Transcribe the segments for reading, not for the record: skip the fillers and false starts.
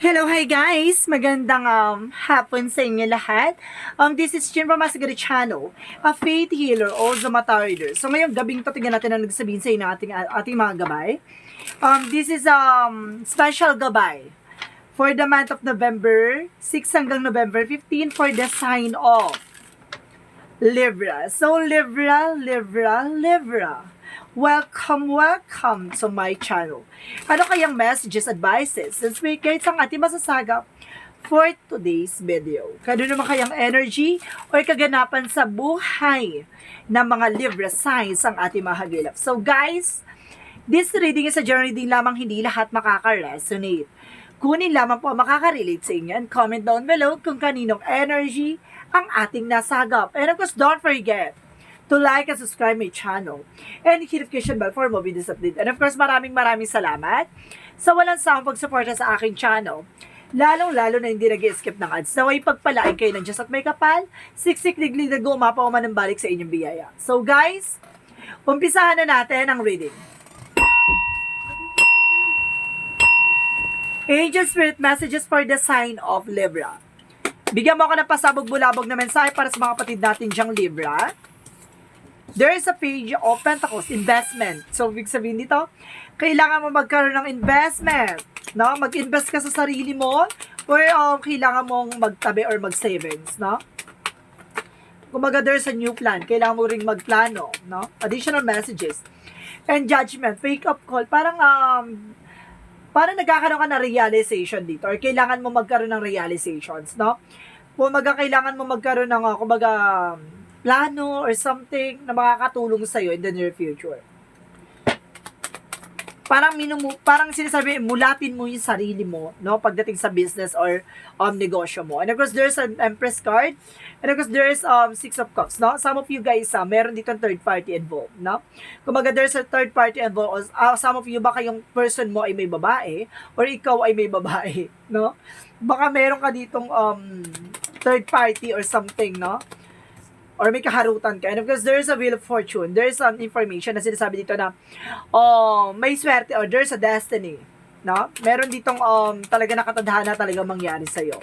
Hello, hi guys! Magandang hapon sa inyo lahat. This is Chin from Masagari Channel, a faith healer o Zamatar reader. So ngayong gabing to, tingnan natin ang nagsabihin sa inyo ng ating mga gabay. This is special gabay for the month of November 6 hanggang November 15 for the sign of Libra. So Libra, Libra, Libra. Welcome to my channel. Ano kayang messages, advices, and spirit guides ang ating masasagap for today's video? Kano naman kayang energy o kaganapan sa buhay ng mga Libra signs ang ating mahagilap? So guys, this reading is a general reading lamang, hindi lahat makaka-resonate. Kunin lamang po ang makaka-relate sa inyo and comment down below kung kaninong energy ang ating nasagap. And of course, don't forget to like and subscribe my channel and hit notification bell for more videos update. And of course, maraming salamat sa walang sawang pagsuporta sa aking channel. Lalong-lalo na hindi nag-skip ng ads. Naway pagpalain kayo ng Diyos at may kapal, siksik liglig na gumapaw man ang balik sa inyong biyaya. So guys, umpisahan na natin ang reading. Angel Spirit Messages for the sign of Libra. Bigyan mo ako ng pasabog-bulabog na mensahe para sa mga kapatid natin diyang Libra. There is a page of Pentacles, investment. So, ibig sabihin dito, kailangan mo magkaroon ng investment. No? Mag-invest ka sa sarili mo or kailangan mong magtabi or mag-savings. No? Kumbaga, there's a new plan. Kailangan mo ring magplano. No? Additional messages. And judgment, wake-up call. Parang nagkakaroon ka ng realization dito or kailangan mo magkaroon ng realizations. No? Kung kailangan mo magkaroon ng, plano or something na makakatulong sa'yo in the near future. Parang sinasabi, mulatin mo yung sarili mo, no, pagdating sa business or negosyo mo. And of course, there's an Empress card. And of course, there's Six of Cups, no? Some of you guys, meron dito third party involved, no? Kumbaga, there's a third party involved. Some of you, baka yung person mo ay may babae or ikaw ay may babae, no? Baka meron ka ditong third party or something, no? Or may kaharutan ka. And of course, there's a wheel of fortune. There's some information na sinasabi dito na may swerte or there's a destiny. No? Meron ditong talaga nakatadhana talaga mangyari sa'yo.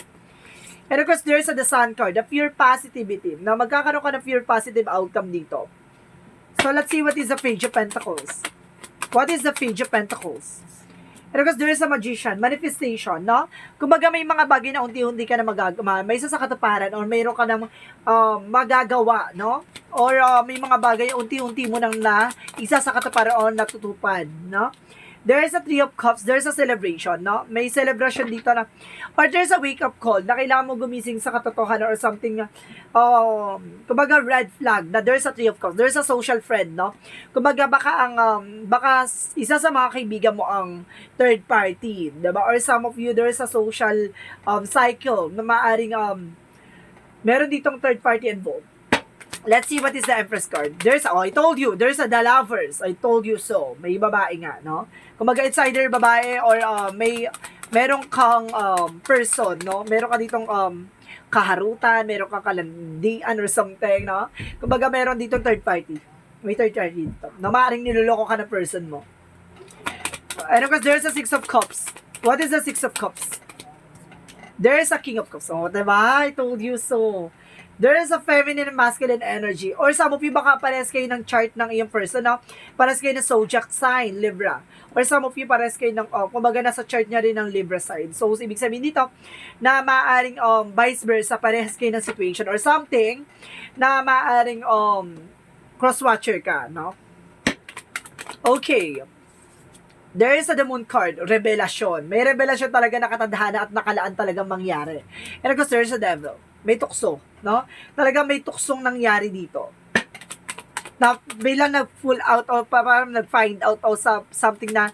And of course, there's the Sun card, the pure positivity. Na magkakaroon ka ng pure positive outcome dito. So, let's see what is the Page of Pentacles. What is the Page of Pentacles? And of course, there is a Magician, manifestation, no? Kumbaga may mga bagay na unti-unti ka na may isa sa katuparan or mayroon ka na magagawa, no? Or may mga bagay unti-unti mo nang na isa sa katuparan o natutupad, no? There is a Three of Cups, there's a celebration, no? May celebration dito na, or there's a wake-up call na kailangan mo gumising sa katotohanan or something na, kumbaga red flag na there's a Three of Cups, there's a social friend, no? Kumbaga baka isa sa mga kaibigan mo ang third party, diba? Or some of you, there's a social cycle na maaring meron ditong third party involved. Let's see what is the Empress card. I told you, there's the Lovers. I told you so. May babae nga, no? Kumbaga, it's either babae or meron kang person, no? Meron ka ditong kaharutan, meron kang kalandian or something, no? Kumbaga, meron ditong third party. May third party dito. Na maaaring niloloko ka na person mo. And of course, there's a Six of Cups. What is the Six of Cups? There's a King of Cups. Oh, diba? I told you so. There is a feminine and masculine energy. Or some of you baka pares kayo ng chart ng iyong person, no? Pares kayo ng zodiac sign, Libra. Or some of you pares kayo ng, kumbaga nasa chart niya rin ng Libra sign. So, ibig sabihin dito, na maaaring vice versa, pares kayo ng situation or something, na maaaring cross-watcher ka, no? Okay. There is the Moon card, revelasyon. May revelasyon talaga nakatadhana at nakalaan talagang mangyari. And of course, there is a Devil. May tukso, no? Talagang may tuksong nangyari dito. Na bilang nag-full out or parang nag-find out o something na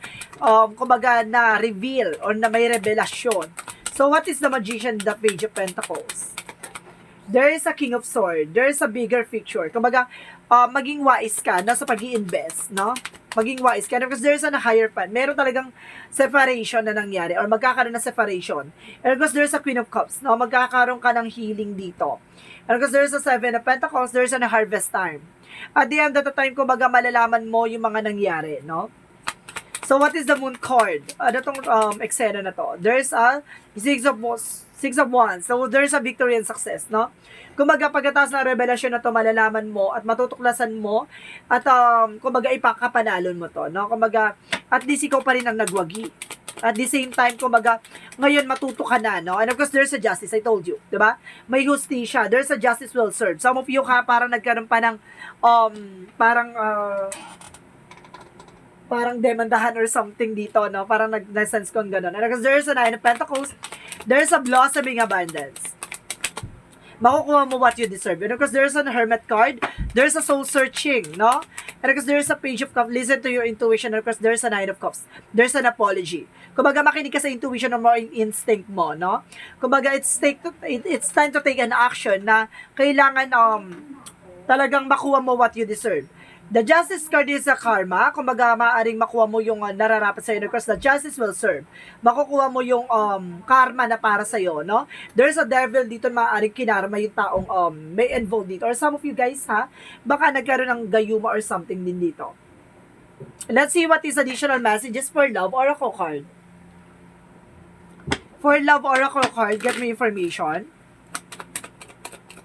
kumbaga na reveal or na may revelasyon. So what is the Magician, the Page of Pentacles? There is a King of Swords. There is a bigger picture. Kumbaga maging wise ka na sa pag-i-invest, no? Maging wise ka because there's a higher plan. Meron talagang separation na nangyari or magkakaroon ng separation. And because there's a Queen of Cups, no? Magkakaroon ka ng healing dito. And because there's a Seven of Pentacles, there's a harvest time. At the end of the time, kumbaga malalaman mo yung mga nangyari, no? So, what is the moon card? Ano tong eksena na to? There's a six of wands. So, there's a victory and success, no? Kumbaga, pagkatapos ng revelasyon na to, malalaman mo at matutuklasan mo at kumbaga, ipakapanalon mo to, no? Kumbaga, at least ikaw pa rin ang nagwagi. At the same time, kumbaga, ngayon matuto ka na, no? And of course, there's a justice, I told you, di ba? May justisya, there's a justice well served. Some of you parang nagkaroon pa ng, parang demandahan or something dito, no? Parang nag-sense ko gano'n. And because there's a Nine of Pentacles, there's a blossoming abundance. Makukuha mo what you deserve. And because there's a Hermit card, there's a soul searching, no? And because there's a Page of Cups, listen to your intuition. And because there's a Nine of Cups, there's an apology. Kumbaga, makinig ka sa intuition o more instinct mo, no? Kumbaga, it's time to take an action na kailangan talagang makuha mo what you deserve. The Justice card is a karma. Kumbaga, maaaring makuha mo yung nararapat sa'yo because the Justice will serve. Makukuha mo yung karma na para sa'yo, no? There's a devil dito na maaaring kinarma yung taong may involved dito. Or some of you guys, baka nagkaroon ng gayuma or something din dito. Let's see what is additional messages for love oracle card. For love oracle card, get me information.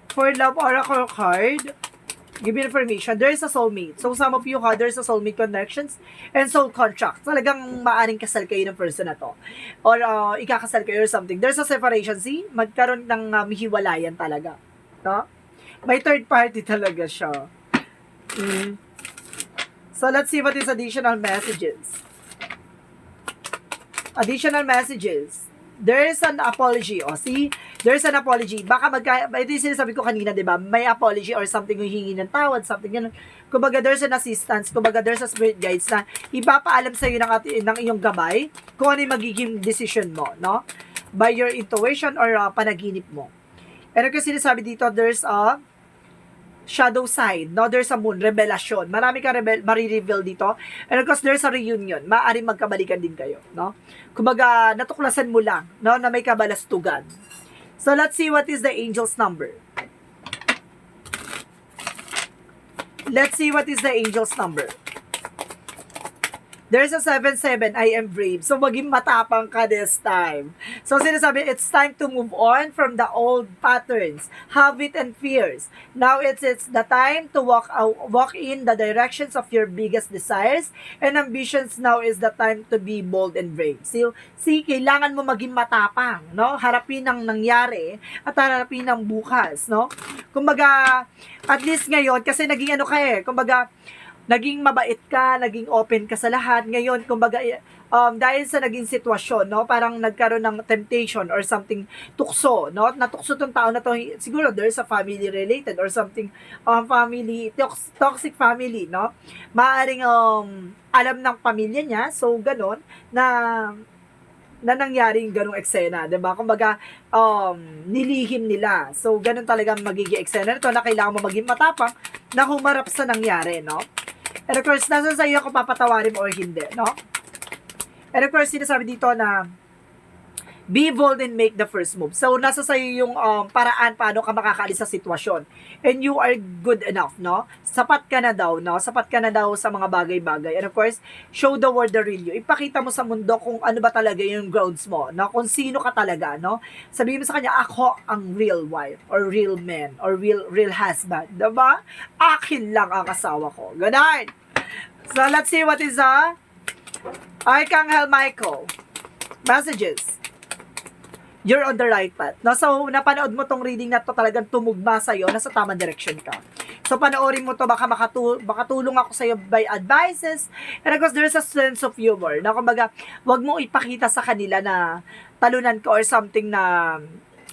For love oracle card, give me information. There is a soulmate. So, some of you, there's a soulmate connections and soul contract. Talagang maaring kasal kayo ng person na to. Or ikakasal kayo or something. There's a separation. See? Magkaroon ng hiwalayan talaga. No? May third party talaga siya. So, let's see what is additional messages. Additional messages. There is an apology. O, see? There's an apology. Baka ito yung sinasabi ko kanina, di ba? May apology or something yung hingi ng tawad, something yun. Kumbaga, there's an assistance. Kumbaga, there's a spirit guides na ipapaalam sa'yo ng iyong gabay kung ano yung magiging decision mo, no? By your intuition or panaginip mo. And kasi sinasabi dito, there's a shadow side, no? There's a moon, revelasyon. Marami kang marireveal dito. And of course, there's a reunion. Maaaring magkabalikan din kayo, no? Kumbaga, natuklasan mo lang, no? Na may kabalastugan. So, let's see what is the angel's number. Let's see what is the angel's number. There's a 7-7, I am brave. So, maging matapang ka this time. So, sinasabi, it's time to move on from the old patterns, habit, and fears. Now, it's the time to walk in the directions of your biggest desires and ambitions. Now is the time to be bold and brave. So, kailangan mo maging matapang, no? Harapin ang nangyari at harapin ang bukas, no? Kumbaga, at least ngayon, kasi naging kumbaga, naging mabait ka, naging open ka sa lahat. Ngayon, kumbaga, dahil sa naging sitwasyon, no, parang nagkaroon ng temptation or something, tukso, no, natukso tong tao na to, siguro there's a family related or something, toxic family, no, maaring alam ng pamilya niya, so ganon, na nangyaring ganong eksena, diba? Kumbaga, nilihim nila. So, ganon talaga magiging eksena nito na kailangan mo maging matapang na humarap sa nangyari, no? And of course, nasa sa'yo kung papatawarin mo or hindi, no? And of course, sinasabi dito na be bold and make the first move. So, nasa sa'yo yung paraan paano ka makakaalis sa sitwasyon. And you are good enough, no? Sapat ka na daw, no? Sapat ka na daw sa mga bagay-bagay. And of course, show the world the real you. Ipakita mo sa mundo kung ano ba talaga yung grounds mo, no? Kung sino ka talaga, no? Sabihin mo sa kanya, ako ang real wife, or real man, or real husband. Diba? Akin lang ang asawa ko. Ganon! So, let's see what is Archangel Michael. Messages. You're on the right path. No? So, napanood mo tong reading na to talagang tumugma sa'yo, nasa tamang direction ka. So, panoorin mo to, baka makatulong ako sa'yo by advices. And of course, there's a sense of humor. No? Kumbaga, wag mo ipakita sa kanila na talunan ka or something na,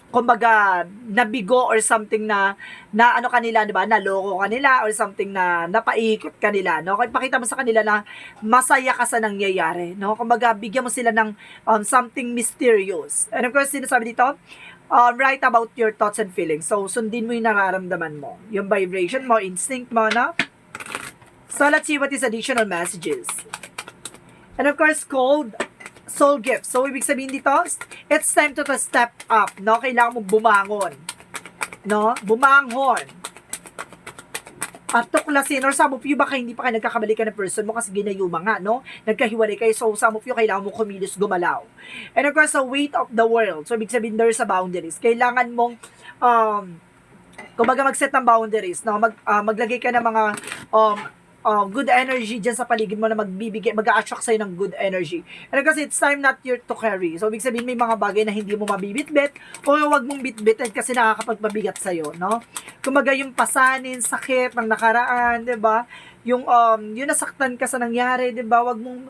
kumbaga, nabigo or something na ano kanila, di ba? Naloko kanila or something na napaikot kanila, no? Ipakita mo sa kanila na masaya ka sa nangyayari, no? Kumbaga, bigyan mo sila ng something mysterious. And of course, sinasabi dito, write about your thoughts and feelings. So, sundin mo yung nararamdaman mo. Yung vibration mo, instinct mo, no? So, let's see what is additional messages. And of course, called soul gift. So, ibig sabihin dito, it's time to step up, no? Kailangan mo bumangon, no? Bumangon. tuklasin, or some of you baka hindi pa kayo nagkakabalikan ng person mo kasi ginayuma nga, no? Nagkahiwalay kayo, so some of you kailangan mo kumilos, gumalaw. And of course, the weight of the world. So, ibig sabihin, there's a boundaries. Kailangan mong, kumbaga mag-set ng boundaries, no? Maglagay ka ng mga, good energy dyan sa paligid mo na mag-a-attract sa'yo ng good energy. And kasi it's time not your to carry. So, ibig sabihin, may mga bagay na hindi mo mabibitbit o wag mong bitbitin kasi nakakapagpabigat sa'yo, no? Kumaga yung pasanin, sakit ng nakaraan, di ba? Yung nasaktan ka sa nangyari, di ba? Wag mong,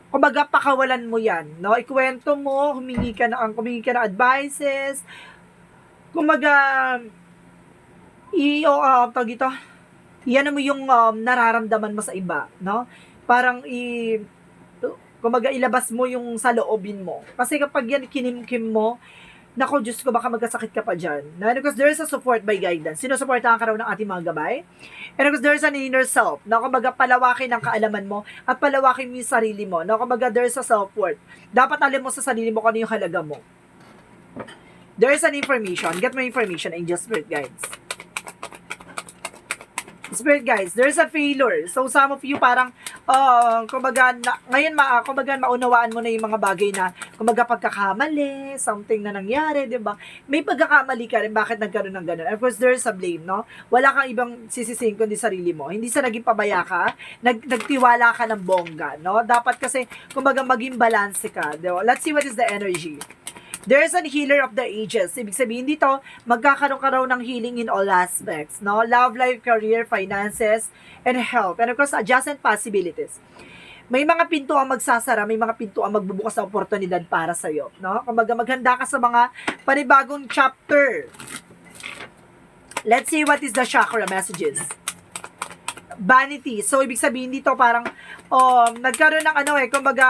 kumbaga, pakawalan mo yan, no? Ikwento mo, humingi ka na advices, kumbaga, tawag ito, yan mo yung nararamdaman mo sa iba, no? Parang kumbaga ilabas mo yung sa loobin mo. Kasi kapag yan kinimkim mo, nako, Diyos ko, baka magkasakit ka pa dyan. And because there is a support by guidance. Sinusuportahan ka raw ng ating mga gabay. And because there is an inner self. Na kumbaga palawakin ang kaalaman mo at palawakin mo yung sarili mo. Na kumbaga there is a self-worth. Dapat alam mo sa sarili mo kung ano yung halaga mo. There is an information. Get my information, Angel Spirit Guides. Spirit guys, there's a failure. So some of you parang kumbaga ngayon kumbaga maunawaan mo na yung mga bagay na kumbaga pagkakamali, something na nangyari, 'di ba? May pagkakamali ka rin, bakit nagkaroon ng ganun? Of course there's a blame, no? Wala kang ibang sisisihin kundi sarili mo. Hindi sa naging pabaya ka, nagtiwala ka ng bongga, no? Dapat kasi kumbaga maging balance ka, 'di ba? Let's see what is the energy. There's a healer of the ages. Ibig sabihin dito, magkakaroon ka raw ng healing in all aspects, no? Love life, career, finances, and health. And of course, adjacent possibilities. May mga pinto ang magsasara, may mga pinto ang magbubukas ng oportunidad para sa'yo, no? Kumbaga, maghanda ka sa mga panibagong chapter. Let's see what is the chakra messages. Vanity. So, ibig sabihin dito, parang, nagkaroon ng kumbaga,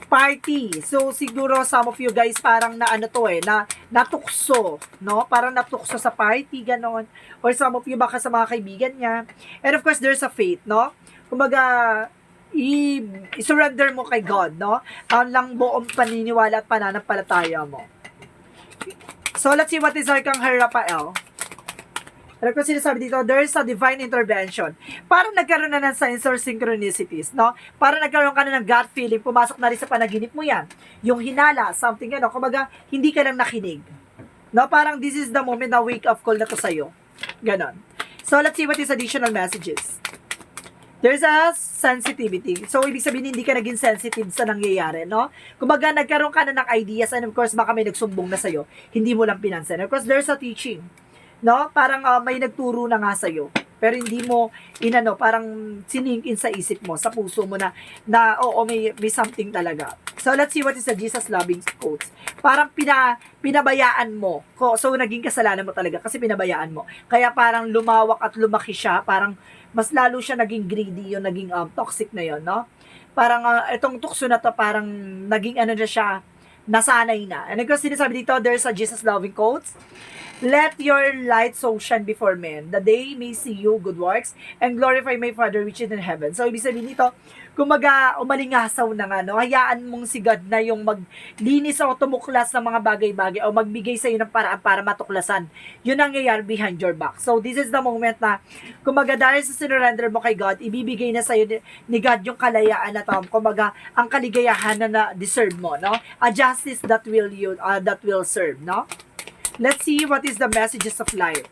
party. So, siguro some of you guys parang natukso, no? Parang natukso sa party, ganon. Or some of you baka sa mga kaibigan niya. And of course, there's a faith, no? Kumbaga, i-surrender mo kay God, no? Ang lang buong paniniwala at pananampalataya mo. So, let's see what is Arcangel Raphael. Ano ko sinasabi dito, there is a divine intervention. Parang nagkaroon na ng signs or synchronicities, no? Parang nagkaroon ka na ng gut feeling, pumasok na rin sa panaginip mo yan. Yung hinala, something kumbaga, hindi ka lang nakinig. No? Parang this is the moment na wake up call na to sa'yo. Ganon. So, let's see what is additional messages. There's a sensitivity. So, ibig sabihin, hindi ka naging sensitive sa nangyayari, no? Kumbaga, nagkaroon ka na ng ideas and of course, baka may nagsumbong na sa'yo. Hindi mo lang pinansin. Of course, there's a teaching. No? Parang may nagturo na nga sa'yo. Pero hindi mo, parang siningin sa isip mo, sa puso mo na oo, may something talaga. So, let's see what is the Jesus loving quotes. Parang pinabayaan mo. So, naging kasalanan mo talaga kasi pinabayaan mo. Kaya parang lumawak at lumaki siya. Parang mas lalo siya naging greedy, yung naging toxic na yon, no? Parang itong tukso na to, parang naging na siya, nasanay na. And because sinasabi dito, there's a Jesus loving quotes. Let your light so shine before men, that they may see you good works, and glorify my Father which is in heaven. So, ibig sabihin nito, kumaga umalingasaw na nga, no? Hayaan mong si God na yung maglinis o tumuklas ng mga bagay-bagay o magbigay sa iyo ng paraan para matuklasan. Yun ang nangyayari behind your back. So, this is the moment na, kumaga dahil sa sinurrender mo kay God, ibibigay na sa iyo ni God yung kalayaan na kumaga ang kaligayahan na deserve mo, no? A justice that will serve, no? Let's see what is the messages of life.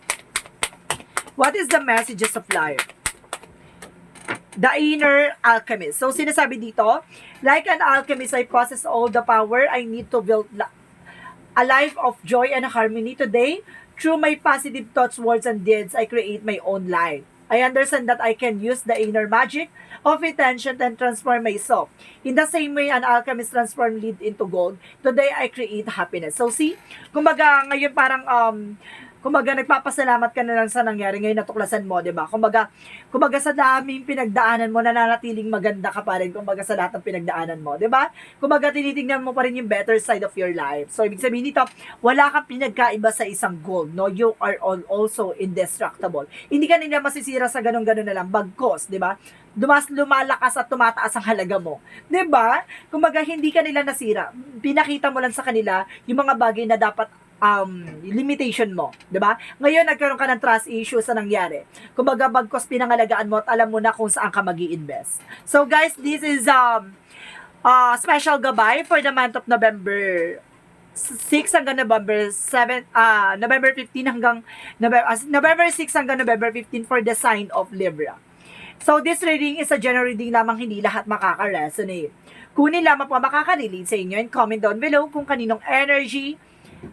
What is the messages of life? The inner alchemist. So, sinasabi dito, like an alchemist, I possess all the power I need to build a life of joy and harmony today. Through my positive thoughts, words, and deeds, I create my own life. I understand that I can use the inner magic of intention and transform myself. In the same way, an alchemist transforms lead into gold. Today, I create happiness. So, see, kumbaga, ngayon parang, kumbaga, nagpapasalamat ka na lang sa nangyari ngayon, natuklasan mo, diba? Kumbaga sa daming pinagdaanan mo, nananatiling maganda ka pa rin, kumbaga, sa lahat ng pinagdaanan mo, diba? Kumbaga, tinitingnan mo pa rin yung better side of your life. So, ibig sabihin nito, wala kang pinagkaiba sa isang gold, no? You are also indestructible. Hindi ka nila masisira sa ganun-ganun na lang, bagkos, diba? Lumalakas at tumataas ang halaga mo. 'Di ba? Kumbaga hindi ka nila nasira. Pinakita mo lang sa kanila yung mga bagay na dapat limitation mo, 'di ba? Ngayon nagkaroon ka ng trust issues sa nangyari. Kumbaga bagkos pinangalagaan mo at alam mo na kung saan ka magi-invest. So guys, this is special gabay for the month of November 6 hanggang November 7, November 15 hanggang November 6 hanggang November 15 for the sign of Libra. So this reading is a general reading lamang, hindi lahat makaka-resonate. Kunin lamang po makaka-relate sa inyo and comment down below kung kaninong energy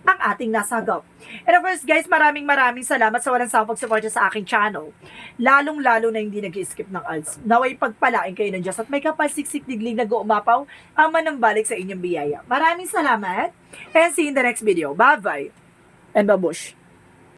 ang ating nasagap. And of course, guys, maraming salamat sa walang sawang pagsuporta sa aking channel. Lalong-lalo na hindi nag-skip ng ads. Naway pagpalain kayo ng Diyos at may kapal-siksik digling nag-uumapaw ang manambalik sa inyong biyaya. Maraming salamat and see you in the next video. Bye-bye and babush!